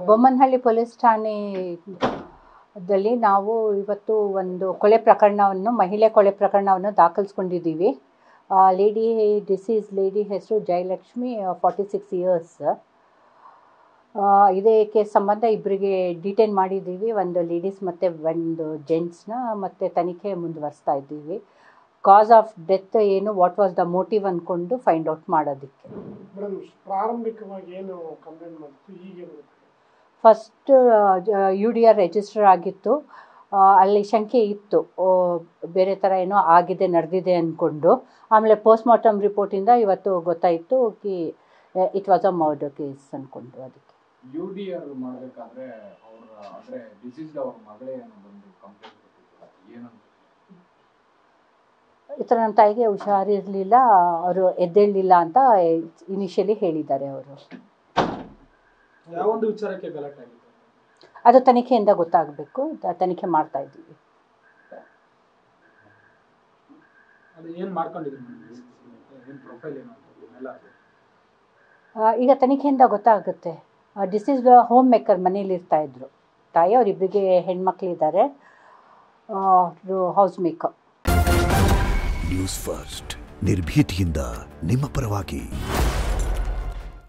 Bommanahalli police ಠಾಣೆಯಲ್ಲಿ ನಾವು ಇವತ್ತು ಒಂದು ಮಹಿಳೆ ಕೊಲೆ ಪ್ರಕರಣವನ್ನು ದಾಖಲಿಸ್ಕೊಂಡಿದ್ದೀವಿ. ಡಿಸೀಸ್ ಲೇಡಿ ಹೆಸರು ಜಯಲಕ್ಷ್ಮಿ, 46 ಇಯರ್ಸ್. ಇದೇ ಕೇಸ್ ಸಂಬಂಧ ಇಬ್ಬರಿಗೆ ಡಿಟೈನ್ ಮಾಡಿದ್ದೀವಿ, ಒಂದು ಲೇಡೀಸ್ ಮತ್ತು ಒಂದು ಜೆಂಟ್ಸ್ನ. ಮತ್ತು ತನಿಖೆ ಮುಂದುವರಿಸ್ತಾ ಇದ್ದೀವಿ. ಕಾಸ್ ಆಫ್ ಡೆತ್ ಏನು, ವಾಟ್ ವಾಸ್ ದ ಮೋಟಿವ್ ಅಂದ್ಕೊಂಡು ಫೈಂಡ್ ಔಟ್ ಮಾಡೋದಕ್ಕೆ. ಪ್ರಾರಂಭಿಕವಾಗಿ ಏನು ಕಂಪ್ಲೇಂಟ್ ಮಾಡಿತ್ತು, ಈಗ ಫಸ್ಟ್ UDR ರಿಜಿಸ್ಟರ್ ಆಗಿತ್ತು. ಅಲ್ಲಿ ಶಂಕೆ ಇತ್ತು, ಬೇರೆ ಥರ ಏನೋ ನಡೆದಿದೆ ಅಂದ್ಕೊಂಡು. ಆಮೇಲೆ ಪೋಸ್ಟ್ಮಾರ್ಟಮ್ ರಿಪೋರ್ಟಿಂದ ಇವತ್ತು ಗೊತ್ತಾಯಿತು it was a murder case ಅಂದ್ಕೊಂಡು. ಅದಕ್ಕೆ UDR ಮಾಡಬೇಕಾದ್ರೆ ಅಂದರೆ ಡಿಸೀಸ್ಡ್ ಅವ್ರ ಮಗಳೇ ಬಂದು ಕಂಪ್ಲೇಂಟ್ ಕೊಟ್ಟಿದ್ರು, ಏನಂತ ಈ ಥರ ನಮ್ಮ ತಾಯಿಗೆ ಹುಷಾರಿರಲಿಲ್ಲ, ಅವರು ಎದ್ದೇಳಲಿಲ್ಲ ಅಂತ ಇನಿಷಿಯಲಿ ಹೇಳಿದ್ದಾರೆ ಅವರು. ಯಾವೊಂದು ವಿಚಾರಕ್ಕೆ ಗಲಾಟೆ ಆಗಿದೆ ಅದು ತನಿಖೆಯಿಂದ ಗೊತ್ತಾಗಬೇಕು, ತನಿಖೆ ಮಾಡ್ತಾ ಇದ್ದೀವಿ. ಅದು ಏನು ಮಾಡ್ಕೊಂಡಿದ್ರು, ಏನು ಪ್ರೊಫೈಲ್ ಏನು ಎಲ್ಲ ಈಗ ತನಿಖೆಯಿಂದ ಗೊತ್ತಾಗುತ್ತೆ. ಡಿಸೀಸ್ ಹೋಮ್ ಮೇಕರ್ ಮನೇಲಿ ಇರ್ತಾಯಿದ್ರು ತಾಯಿ, ಅವರಿಬ್ಬರಿಗೆ ಹೆಣ್ಮಕ್ಳಿದ್ದಾರೆ, ಹೌಸ್ ಮೇಕರ್. ನ್ಯೂಸ್ ಫಸ್ಟ್ ನಿರ್ಭೀತಿಯಿಂದ ನಿಮ್ಮ ಪರವಾಗಿ.